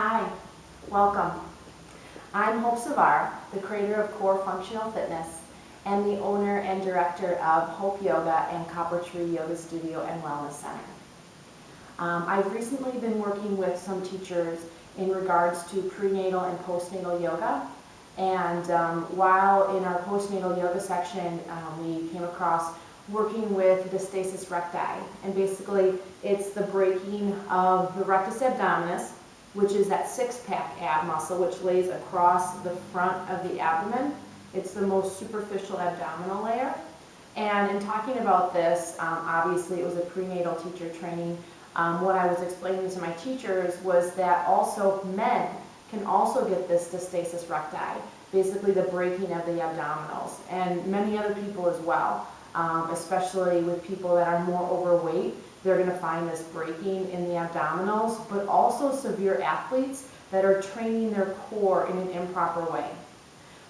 Hi, welcome. I'm Hope Savar, the creator of Core Functional Fitness and the owner and director of Hope Yoga and Copper Tree Yoga Studio and Wellness Center. I've recently been working with some teachers in regards to prenatal and postnatal yoga. And while in our postnatal yoga section, we came across working with diastasis recti. And basically, it's the breaking of the rectus abdominis, which is that six-pack ab muscle which lays across the front of the abdomen. It's the most superficial abdominal layer. And in talking about this, obviously it was a prenatal teacher training. What I was explaining to my teachers was that also men can also get this diastasis recti, basically the breaking of the abdominals, and many other people as well, especially with people that are more overweight. They're going to find this breaking in the abdominals, but also severe athletes that are training their core in an improper way.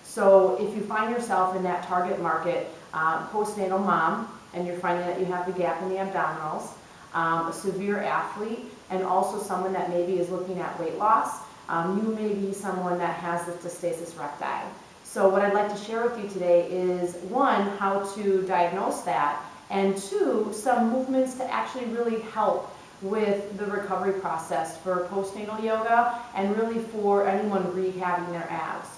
So if you find yourself in that target market, postnatal mom, and you're finding that you have the gap in the abdominals, a severe athlete, and also someone that maybe is looking at weight loss, you may be someone that has this diastasis recti. So what I'd like to share with you today is, one, how to diagnose that, and two, some movements to actually really help with the recovery process for postnatal yoga and really for anyone rehabbing their abs.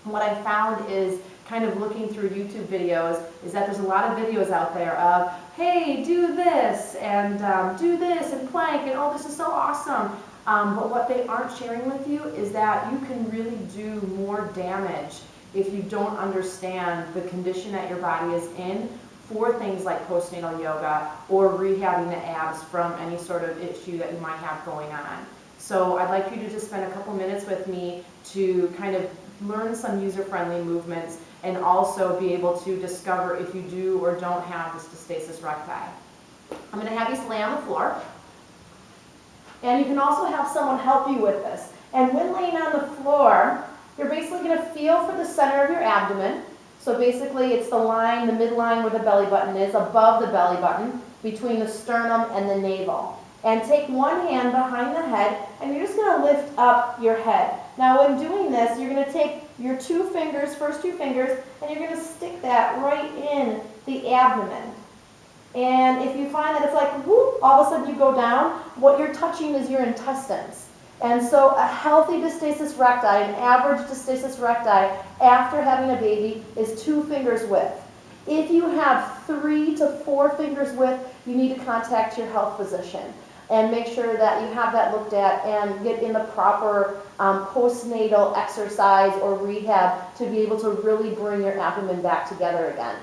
What I found is, kind of looking through YouTube videos, is that there's a lot of videos out there of, hey, do this and plank, and oh, this is so awesome. But what they aren't sharing with you is that you can really do more damage if you don't understand the condition that your body is in for things like postnatal yoga or rehabbing the abs from any sort of issue that you might have going on. So I'd like you to just spend a couple minutes with me to kind of learn some user-friendly movements and also be able to discover if you do or don't have this diastasis recti. I'm going to have you lay on the floor. And you can also have someone help you with this. And when laying on the floor, you're basically going to feel for the center of your abdomen. So basically it's the line, the midline where the belly button is, above the belly button, between the sternum and the navel. And take one hand behind the head, and you're just going to lift up your head. Now when doing this, you're going to take your two fingers, first two fingers, and you're going to stick that right in the abdomen. And if you find that it's like, whoop, all of a sudden you go down, what you're touching is your intestines. And so a healthy diastasis recti, an average diastasis recti after having a baby is 2 fingers width. If you have 3 to 4 fingers width, you need to contact your health physician and make sure that you have that looked at and get in the proper postnatal exercise or rehab to be able to really bring your abdomen back together again.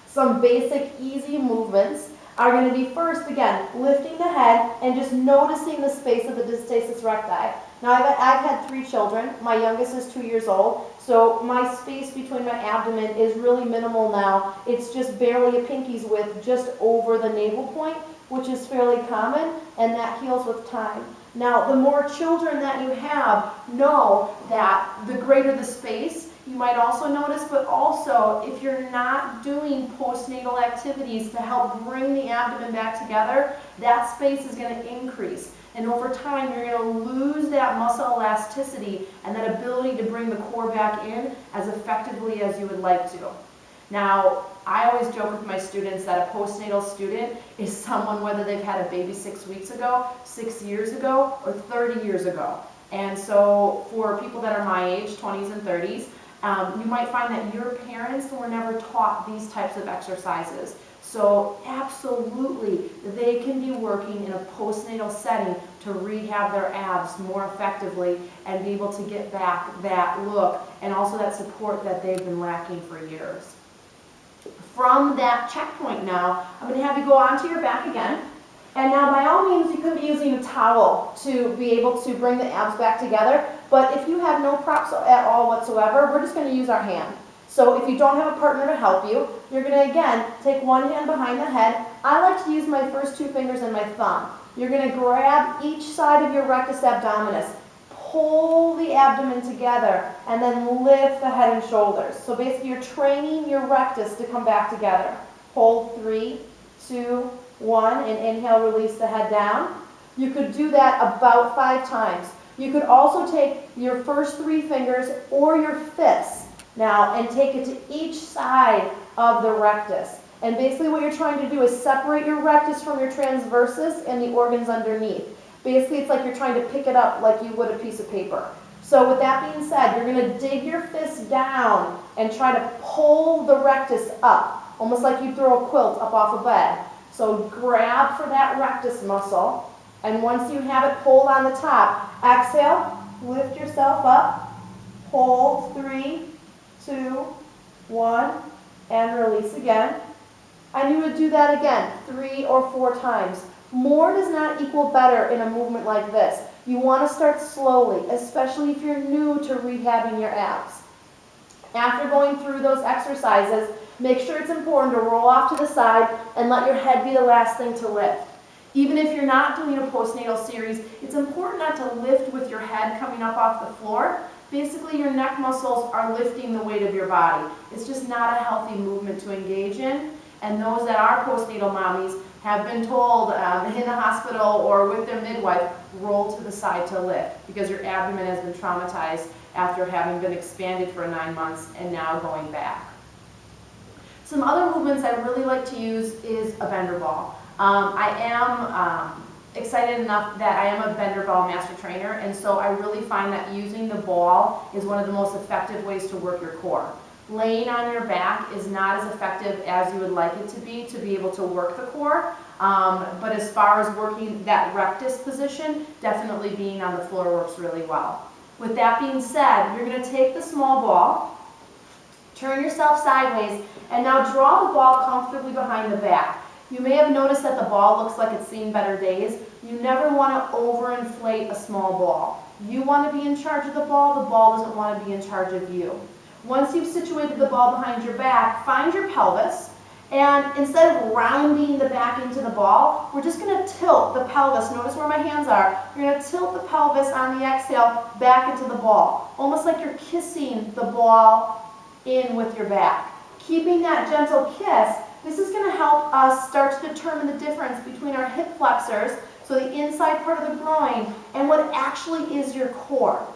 Some basic easy movements are going to be, first, again, lifting the head and just noticing the space of the diastasis recti. Now, I've had 3 children. My youngest is 2 years old, so my space between my abdomen is really minimal now. It's just barely a pinky's width just over the navel point, which is fairly common, and that heals with time. Now, the more children that you have, know that the greater the space, you might also notice, but also if you're not doing postnatal activities to help bring the abdomen back together, that space is going to increase. And over time, you're going to lose that muscle elasticity and that ability to bring the core back in as effectively as you would like to. Now, I always joke with my students that a postnatal student is someone, whether they've had a baby 6 weeks ago, 6 years ago, or 30 years ago. And so for people that are my age, 20s and 30s, you might find that your parents were never taught these types of exercises. So absolutely, they can be working in a postnatal setting to rehab their abs more effectively and be able to get back that look and also that support that they've been lacking for years. From that checkpoint now, I'm going to have you go onto your back again. And now, by all means, you could be using a towel to be able to bring the abs back together. But if you have no props at all whatsoever, we're just going to use our hand. So if you don't have a partner to help you, you're going to, again, take one hand behind the head. I like to use my first 2 fingers and my thumb. You're going to grab each side of your rectus abdominis, pull the abdomen together, and then lift the head and shoulders. So basically, you're training your rectus to come back together. Hold 3, 2, 1, and inhale, release the head down. You could do that about 5 times. You could also take your first 3 fingers or your fists now and take it to each side of the rectus. And basically what you're trying to do is separate your rectus from your transversus and the organs underneath. Basically it's like you're trying to pick it up like you would a piece of paper. So with that being said, you're going to dig your fist down and try to pull the rectus up, almost like you throw a quilt up off a bed. So grab for that rectus muscle, and once you have it pulled on the top, exhale, lift yourself up, hold, 3, 2, 1, and release again. And you would do that again 3 or 4 times. More does not equal better in a movement like this. You want to start slowly, especially if you're new to rehabbing your abs. After going through those exercises, make sure it's important to roll off to the side and let your head be the last thing to lift. Even if you're not doing a postnatal series, it's important not to lift with your head coming up off the floor. Basically, your neck muscles are lifting the weight of your body. It's just not a healthy movement to engage in. And those that are postnatal mommies have been told in the hospital or with their midwife, roll to the side to lift because your abdomen has been traumatized after having been expanded for 9 months and now going back. Some other movements I really like to use is a bender ball. I am excited enough that I am a bender ball master trainer, and so I really find that using the ball is one of the most effective ways to work your core. Laying on your back is not as effective as you would like it to be able to work the core. But as far as working that rectus position, definitely being on the floor works really well. With that being said, you're going to take the small ball, turn yourself sideways, and now draw the ball comfortably behind the back. You may have noticed that the ball looks like it's seen better days. You never want to overinflate a small ball. You want to be in charge of the ball doesn't want to be in charge of you. Once you've situated the ball behind your back, find your pelvis, and instead of rounding the back into the ball, we're just going to tilt the pelvis. Notice where my hands are. You're going to tilt the pelvis on the exhale back into the ball, almost like you're kissing the ball in with your back. Keeping that gentle kiss, this is going to help us start to determine the difference between our hip flexors, so the inside part of the groin, and what actually is your core.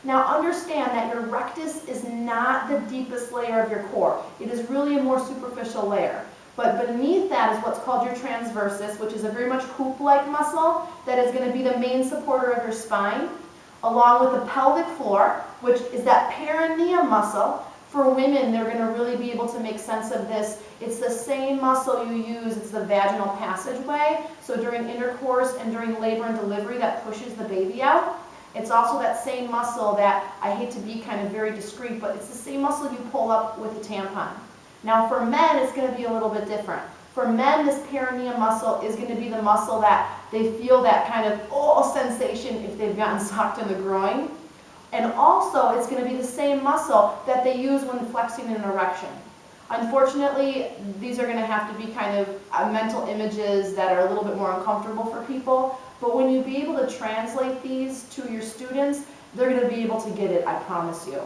Now understand that your rectus is not the deepest layer of your core. It is really a more superficial layer. But beneath that is what's called your transversus, which is a very much hoop-like muscle that is going to be the main supporter of your spine, along with the pelvic floor, which is that perineum muscle. For women, they're going to really be able to make sense of this. It's the same muscle you use. It's the vaginal passageway. So during intercourse and during labor and delivery, that pushes the baby out. It's also that same muscle that, I hate to be kind of very discreet, but it's the same muscle you pull up with a tampon. Now for men, it's going to be a little bit different. For men, this perineum muscle is going to be the muscle that they feel that kind of sensation if they've gotten socked in the groin. And also, it's going to be the same muscle that they use when flexing an erection. Unfortunately, these are going to have to be kind of mental images that are a little bit more uncomfortable for people. But when you be able to translate these to your students, they're going to be able to get it, I promise you.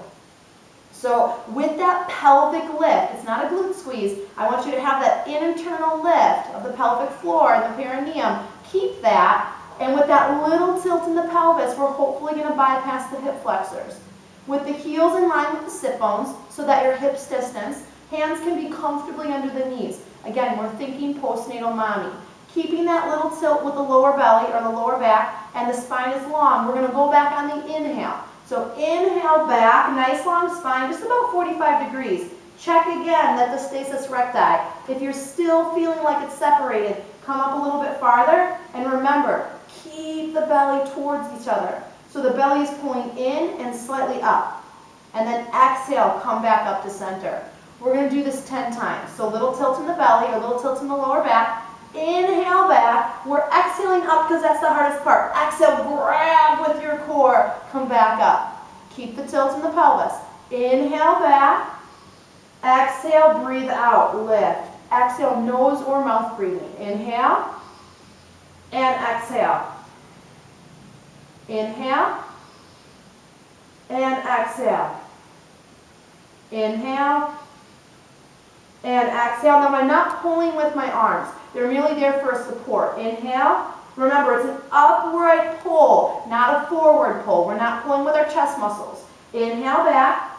So with that pelvic lift, it's not a glute squeeze, I want you to have that internal lift of the pelvic floor and the perineum. Keep that, and with that little tilt in the pelvis, we're hopefully going to bypass the hip flexors. With the heels in line with the sit bones, so that your hips distance, hands can be comfortably under the knees. Again, we're thinking postnatal mommy. Keeping that little tilt with the lower belly or the lower back, and the spine is long. We're going to go back on the inhale. So inhale back, nice long spine, just about 45 degrees. Check again that the stasis recti. If you're still feeling like it's separated, come up a little bit farther, and remember, keep the belly towards each other. So the belly is pulling in and slightly up. And then exhale, come back up to center. We're going to do this 10 times. So little tilt in the belly or little tilt in the lower back. Inhale back. We're exhaling up because that's the hardest part. Exhale, grab with your core. Come back up. Keep the tilt in the pelvis. Inhale back. Exhale, breathe out. Lift. Exhale, nose or mouth breathing. Inhale. And exhale. Inhale. And exhale. Inhale. And exhale. Now I'm not pulling with my arms. They're merely there for a support. Inhale Remember, it's an upright pull, not a forward pull. We're not pulling with our chest muscles. Inhale back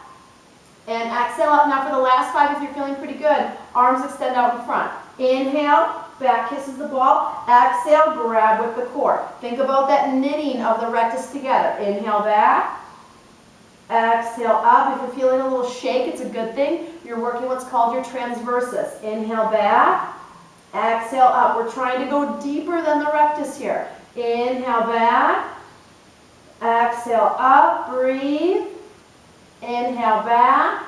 and exhale up. Now for the last 5, if you're feeling pretty good, arms extend out in front. Inhale, back kisses the ball. Exhale, grab with the core. Think about that knitting of the rectus together. Inhale back. Exhale up. If you're feeling a little shake, it's a good thing. You're working what's called your transversus. Inhale back. Exhale up. We're trying to go deeper than the rectus here. Inhale back. Exhale up. Breathe. Inhale back.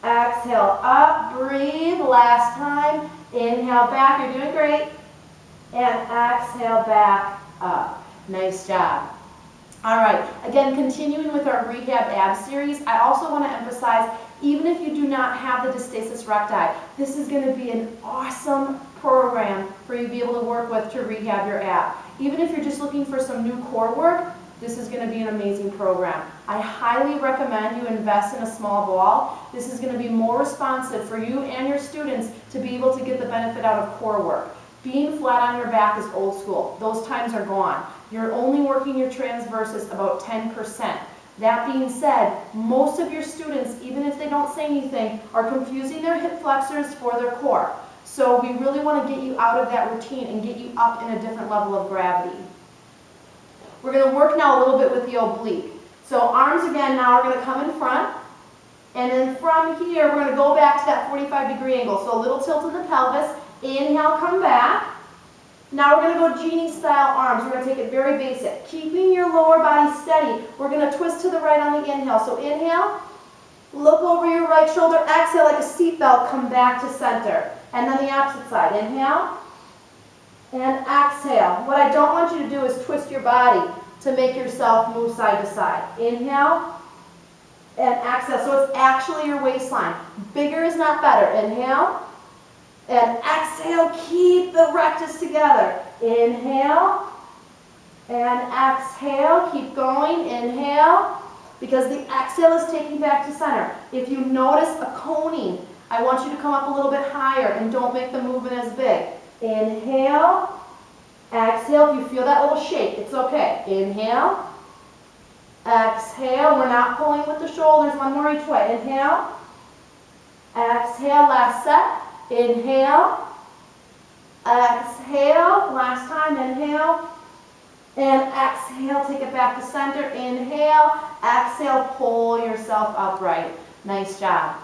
Exhale up. Breathe. Last time. Inhale back. You're doing great. And exhale back up. Nice job. All right. Again, continuing with our Rehab Ab series, I also want to emphasize, even if you do not have the diastasis recti, this is going to be an awesome program for you to be able to work with to rehab your ab. Even if you're just looking for some new core work, this is going to be an amazing program. I highly recommend you invest in a small ball. This is going to be more responsive for you and your students to be able to get the benefit out of core work. Being flat on your back is old school. Those times are gone. You're only working your transversus about 10%. That being said, most of your students, even if they don't say anything, are confusing their hip flexors for their core. So we really want to get you out of that routine and get you up in a different level of gravity. We're going to work now a little bit with the oblique. So arms again now are going to come in front. And then from here, we're going to go back to that 45-degree angle. So a little tilt in the pelvis. Inhale, come back. Now we're going to go genie style arms. We're going to take it very basic. Keeping your lower body steady, we're going to twist to the right on the inhale. So inhale, look over your right shoulder, exhale like a seatbelt, come back to center. And then the opposite side. Inhale and exhale. What I don't want you to do is twist your body to make yourself move side to side. Inhale and exhale. So it's actually your waistline. Bigger is not better. Inhale. And exhale, keep the rectus together. Inhale and exhale, keep going. Inhale, because the exhale is taking back to center. If you notice a coning, I want you to come up a little bit higher and don't make the movement as big. Inhale, exhale. If you feel that little shake, it's okay. Inhale, exhale. We're not pulling with the shoulders, one more each way. Inhale, exhale, last set. Inhale, exhale, last time, inhale, and exhale, take it back to center, inhale, exhale, pull yourself upright. Nice job.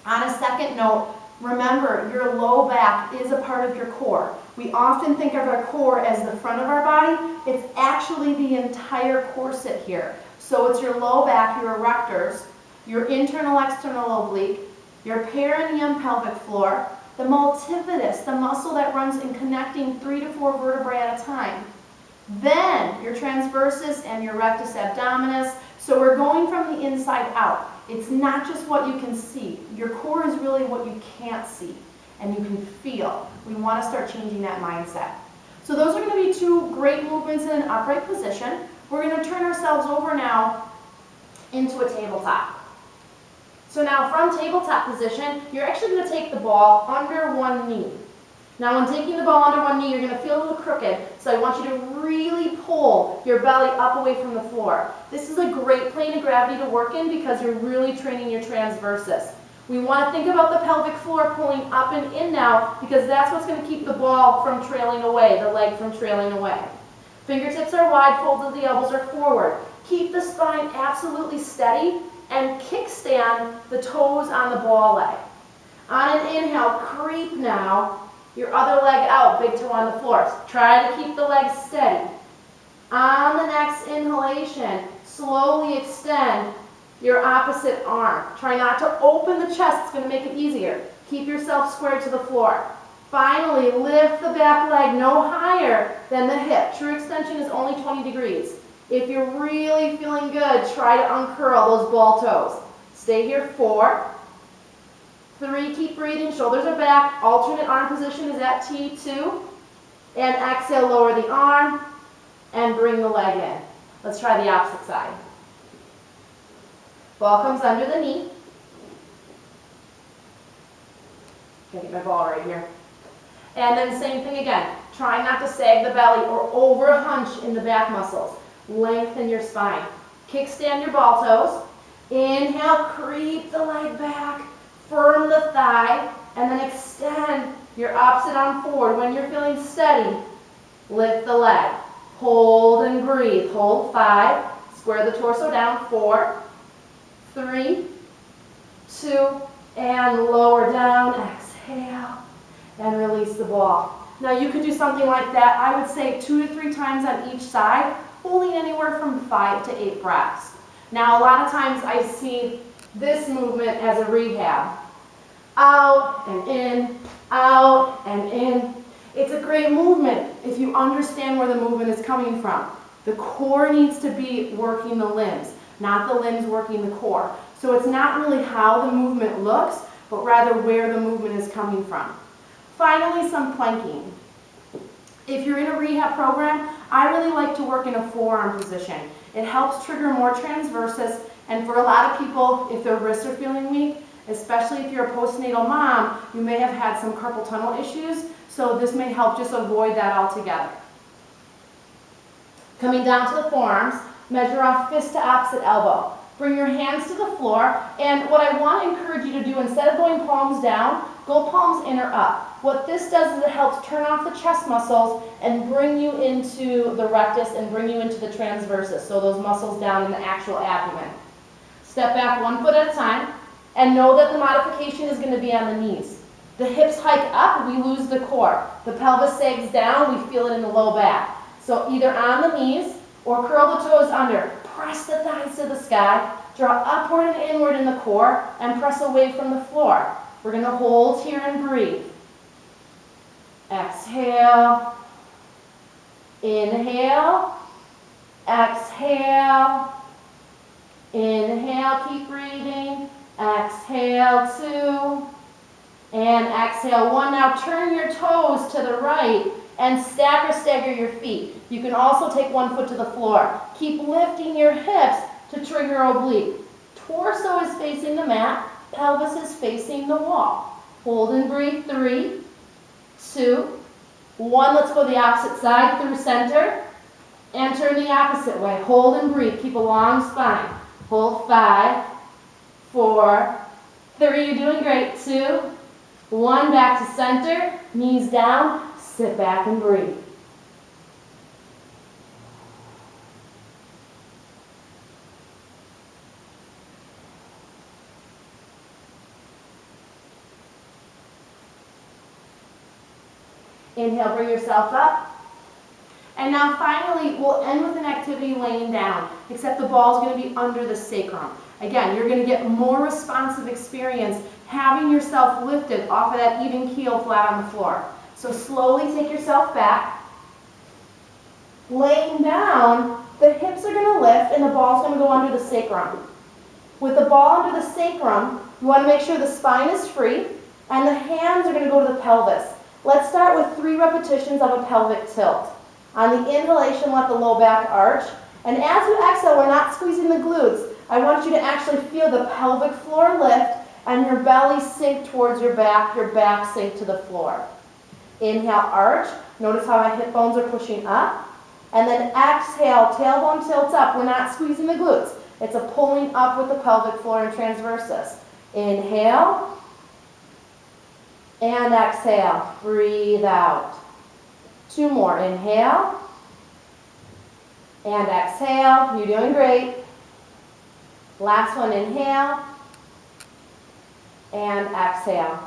On a second note, remember your low back is a part of your core. We often think of our core as the front of our body. It's actually the entire corset here. So it's your low back, your erectors, your internal external oblique, your perineum pelvic floor, the multifidus, the muscle that runs in connecting 3 to 4 vertebrae at a time. Then your transversus and your rectus abdominis. So we're going from the inside out. It's not just what you can see. Your core is really what you can't see and you can feel. We want to start changing that mindset. So those are going to be 2 great movements in an upright position. We're going to turn ourselves over now into a tabletop. So now from tabletop position, you're actually going to take the ball under one knee. Now when taking the ball under one knee, you're going to feel a little crooked, so I want you to really pull your belly up away from the floor. This is a great plane of gravity to work in because you're really training your transversus. We want to think about the pelvic floor pulling up and in now because that's what's going to keep the ball from trailing away, the leg from trailing away. Fingertips are wide, folded, the elbows are forward. Keep the spine absolutely steady and kickstand the toes on the ball leg. On an inhale, creep now your other leg out, big toe on the floor. Try to keep the leg steady. On the next inhalation, slowly extend your opposite arm. Try not to open the chest, it's going to make it easier. Keep yourself squared to the floor. Finally, lift the back leg no higher than the hip. True extension is only 20 degrees. If you're really feeling good, try to uncurl those ball toes. Stay here, 4, 3, keep breathing, shoulders are back, alternate arm position is at T2, and exhale, lower the arm, and bring the leg in. Let's try the opposite side. Ball comes under the knee. Gotta get my ball right here. And then same thing again. Try not to sag the belly or over hunch in the back muscles. Lengthen your spine. Kickstand your ball toes. Inhale, creep the leg back. Firm the thigh. And then extend your opposite arm forward. When you're feeling steady, lift the leg. Hold and breathe. Hold 5. Square the torso down. 4, 3, 2, and lower down. Exhale. And release the ball. Now you could do something like that, I would say 2 to 3 times on each side, holding anywhere from 5 to 8 breaths. Now a lot of times I see this movement as a rehab. Out and in, out and in. It's a great movement if you understand where the movement is coming from. The core needs to be working the limbs, not the limbs working the core. So it's not really how the movement looks, but rather where the movement is coming from. Finally, some planking. If you're in a rehab program, I really like to work in a forearm position. It helps trigger more transversus, and for a lot of people, if their wrists are feeling weak, especially if you're a postnatal mom, you may have had some carpal tunnel issues, so this may help just avoid that altogether. Coming down to the forearms, measure off fist to opposite elbow. Bring your hands to the floor, and what I want to encourage you to do, instead of going palms down, go palms in or up. What this does is it helps turn off the chest muscles and bring you into the rectus and bring you into the transversus, so those muscles down in the actual abdomen. Step back 1 foot at a time, and know that the modification is going to be on the knees. The hips hike up, we lose the core. The pelvis sags down, we feel it in the low back. So either on the knees or curl the toes under. Press the thighs to the sky, draw upward and inward in the core, and press away from the floor. We're going to hold here and breathe. Exhale. Inhale. Exhale. Inhale, keep breathing. Exhale, 2. And exhale, 1. Now turn your toes to the right and stack or stagger your feet. You can also take 1 foot to the floor. Keep lifting your hips to trigger oblique. Torso is facing the mat, pelvis is facing the wall. Hold and breathe, 3, 2, 1. Let's go the opposite side through center and turn the opposite way. Hold and breathe, keep a long spine. Hold 5, 4, 3, you're doing great, 2, 1, back to center, knees down, sit back and breathe. Inhale, bring yourself up. And now finally, we'll end with an activity laying down, except the ball is going to be under the sacrum. Again, you're going to get more responsive experience having yourself lifted off of that even keel flat on the floor. So slowly take yourself back. Laying down, the hips are going to lift and the ball's going to go under the sacrum. With the ball under the sacrum, you want to make sure the spine is free and the hands are going to go to the pelvis. Let's start with 3 repetitions of a pelvic tilt. On the inhalation, let the low back arch. And as you exhale, we're not squeezing the glutes. I want you to actually feel the pelvic floor lift and your belly sink towards your back sink to the floor. Inhale, arch. Notice how my hip bones are pushing up. And then exhale, tailbone tilts up. We're not squeezing the glutes. It's a pulling up with the pelvic floor and transversus. Inhale. And exhale. Breathe out. 2 more. Inhale. And exhale. You're doing great. Last one. Inhale. And exhale.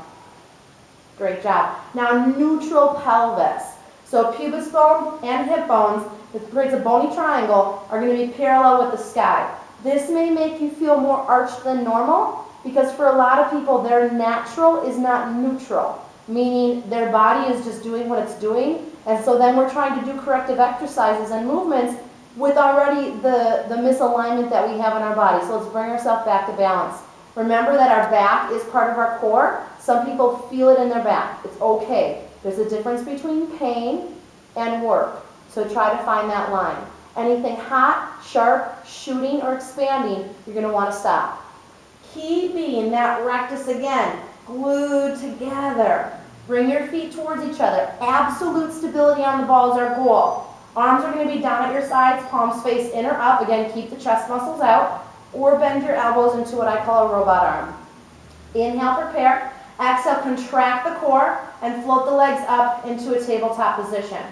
Great job. Now neutral pelvis. So pubis bone and hip bones, that creates a bony triangle, are going to be parallel with the sky. This may make you feel more arched than normal because for a lot of people their natural is not neutral, meaning their body is just doing what it's doing, and so then we're trying to do corrective exercises and movements with already the misalignment that we have in our body. So let's bring ourselves back to balance. Remember that our back is part of our core. Some people feel it in their back. It's okay. There's a difference between pain and work. So try to find that line. Anything hot, sharp, shooting, or expanding, you're going to want to stop. Keeping that rectus again glued together. Bring your feet towards each other. Absolute stability on the ball is our goal. Arms are going to be down at your sides, palms face in or up. Again, keep the chest muscles out, or bend your elbows into what I call a robot arm. Inhale, prepare. Exhale, contract the core and float the legs up into a tabletop position.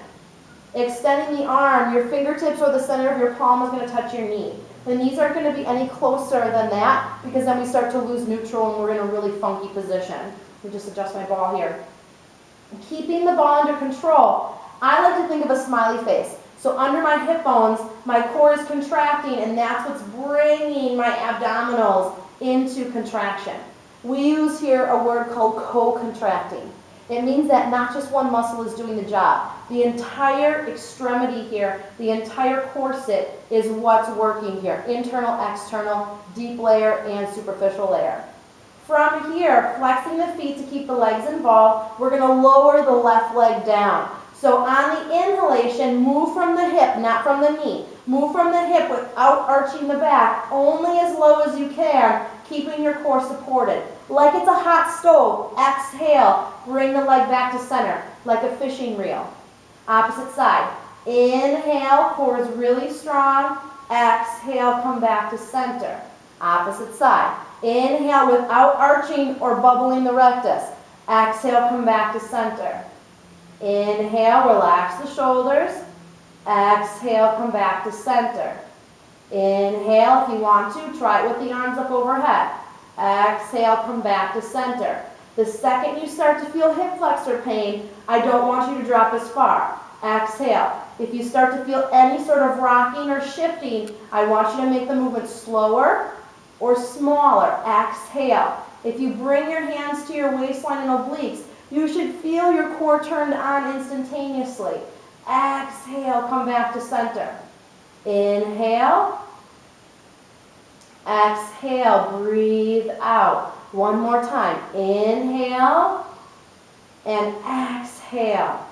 Extending the arm, your fingertips or the center of your palm is going to touch your knee. The knees aren't going to be any closer than that because then we start to lose neutral and we're in a really funky position. Let me just adjust my ball here. Keeping the ball under control. I like to think of a smiley face. So under my hip bones, my core is contracting, and that's what's bringing my abdominals into contraction. We use here a word called co-contracting. It means that not just one muscle is doing the job. The entire extremity here, the entire corset is what's working here. Internal, external, deep layer, and superficial layer. From here, flexing the feet to keep the legs involved, we're going to lower the left leg down. So on the inhalation, move from the hip, not from the knee. Move from the hip without arching the back, only as low as you can, keeping your core supported. Like it's a hot stove. Exhale, bring the leg back to center, like a fishing reel. Opposite side. Inhale, core is really strong. Exhale, come back to center. Opposite side. Inhale without arching or bubbling the rectus. Exhale, come back to center. Inhale, relax the shoulders. Exhale, come back to center. Inhale, if you want to, try it with the arms up overhead. Exhale, come back to center. The second you start to feel hip flexor pain, I don't want you to drop as far. Exhale. If you start to feel any sort of rocking or shifting, I want you to make the movement slower or smaller. Exhale. If you bring your hands to your waistline and obliques, you should feel your core turned on instantaneously. Exhale, come back to center. Inhale. Exhale, breathe out. One more time. Inhale and exhale.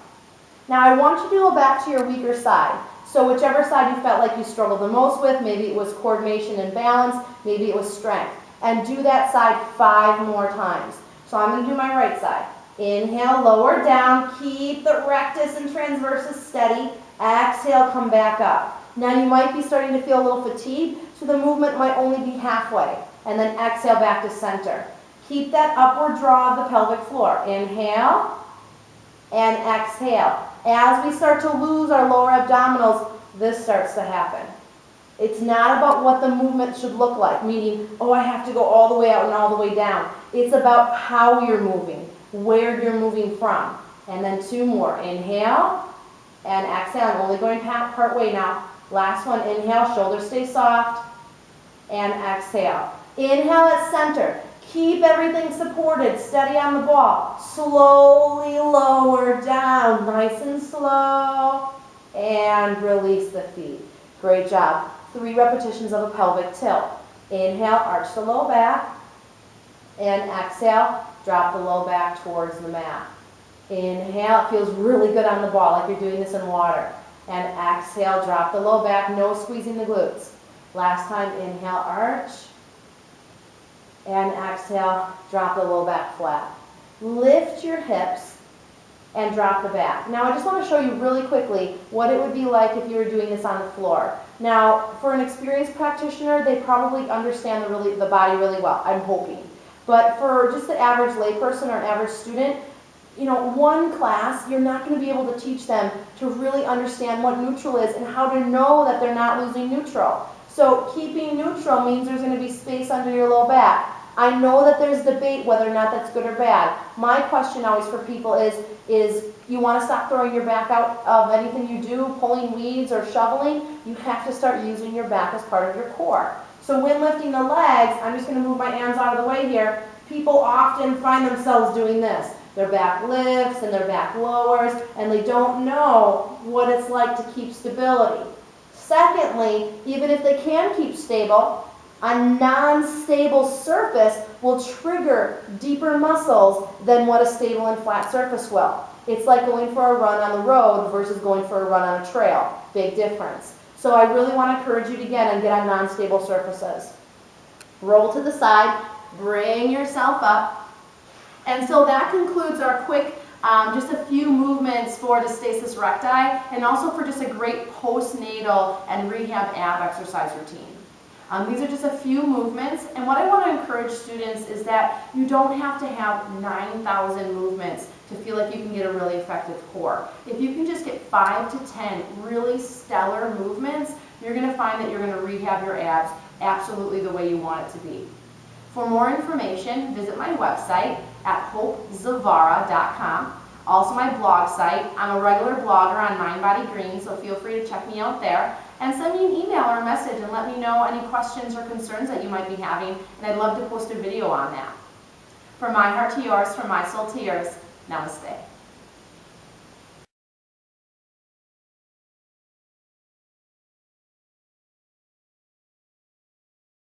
Now I want you to go back to your weaker side. So whichever side you felt like you struggled the most with, maybe it was coordination and balance, maybe it was strength. And do that side 5 more times. So I'm going to do my right side. Inhale, lower down, keep the rectus and transversus steady. Exhale, come back up. Now you might be starting to feel a little fatigued, so the movement might only be halfway. And then exhale back to center. Keep that upward draw of the pelvic floor. Inhale and exhale. As we start to lose our lower abdominals, this starts to happen. It's not about what the movement should look like, meaning, oh, I have to go all the way out and all the way down. It's about how you're moving, where you're moving from. And then 2 more. Inhale and exhale. I'm only going part way now. Last one. Inhale, shoulders stay soft. And exhale. Inhale at center. Keep everything supported, steady on the ball. Slowly lower down, nice and slow. And release the feet. Great job. 3 repetitions of a pelvic tilt. Inhale, arch the low back. And exhale, drop the low back towards the mat. Inhale, it feels really good on the ball, like you're doing this in water. And exhale, drop the low back, no squeezing the glutes. Last time, inhale, arch. And exhale, drop the low back flat. Lift your hips and drop the back. Now I just want to show you really quickly what it would be like if you were doing this on the floor. Now, for an experienced practitioner, they probably understand the body really well, I'm hoping. But for just the average layperson or an average student, you know, one class, you're not going to be able to teach them to really understand what neutral is and how to know that they're not losing neutral. So keeping neutral means there's going to be space under your low back. I know that there's debate whether or not that's good or bad. My question always for people is you want to stop throwing your back out of anything you do, pulling weeds or shoveling, you have to start using your back as part of your core. So when lifting the legs, I'm just going to move my hands out of the way here, people often find themselves doing this. Their back lifts and their back lowers, and they don't know what it's like to keep stability. Secondly, even if they can keep stable, a non-stable surface will trigger deeper muscles than what a stable and flat surface will. It's like going for a run on the road versus going for a run on a trail. Big difference. So I really want to encourage you to get on non-stable surfaces. Roll to the side, bring yourself up. And so that concludes our quick just a few movements for diastasis recti, and also for just a great postnatal and rehab ab exercise routine. These are just a few movements, and what I want to encourage students is that you don't have to have 9,000 movements to feel like you can get a really effective core. If you can just get 5 to 10 really stellar movements, you're going to find that you're going to rehab your abs absolutely the way you want it to be. For more information, visit my website at hopezavara.com. Also my blog site. I'm a regular blogger on Mind Body Green, so feel free to check me out there. And send me an email or a message and let me know any questions or concerns that you might be having, and I'd love to post a video on that. From my heart to yours, from my soul to yours, namaste.